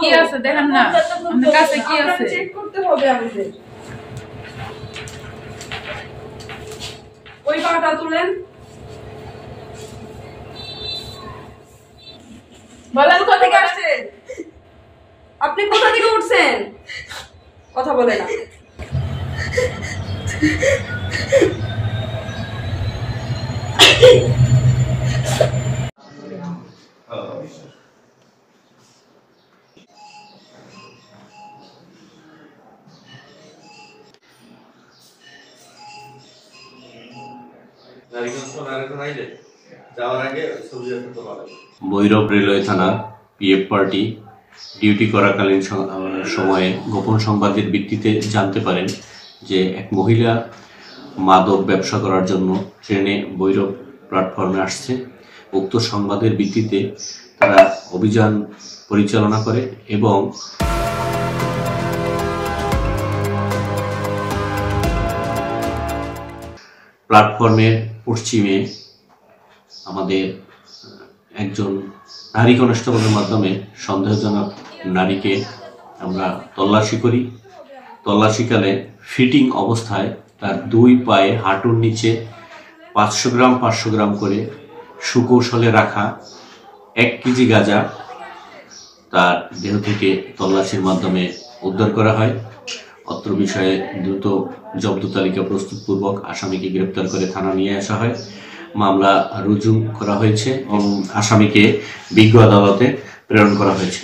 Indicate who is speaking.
Speaker 1: কি আছে দেখেন না, আমাদের কাছে কি আছে
Speaker 2: চেক করতে হবে আমাদের। ওই পাটা তুলেন।
Speaker 1: বলেন কোথা থেকে আসছেন?
Speaker 2: আপনি কোথা থেকে উঠছেন? কথা বলে না।
Speaker 3: ভৈরব রেলওয়ে থানার পিএফ পার্টি ডিউটি করাকালীন সময়ে গোপন সংবাদের ভিত্তিতে জানতে পারেন যে এক মহিলা মাদক ব্যবসা করার জন্য ট্রেনে ভৈরব প্ল্যাটফর্মে আসছে। উক্ত সংবাদের ভিত্তিতে তারা অভিযান পরিচালনা করে এবং প্ল্যাটফর্মের পশ্চিমে আমাদের একজন নারী কনস্টেবলের মাধ্যমে সন্দেহজনক নারীকে আমরা তল্লাশি করি। তল্লাশিকালে ফিটিং অবস্থায় তার দুই পায়ে হাঁটুর নিচে 500 গ্রাম করে সুকৌশলে রাখা 1 কেজি গাঁজা তার দেহ থেকে তল্লাশির মাধ্যমে উদ্ধার করা হয়। অত্র বিষয়ে দ্রুত জব্দ তালিকা প্রস্তুতপূর্বক আসামিকে গ্রেপ্তার করে থানা নিয়ে আসা হয়। মামলা রুজু করা হয়েছে এবং আসামিকে বিজ্ঞ আদালতে প্রেরণ করা হয়েছে।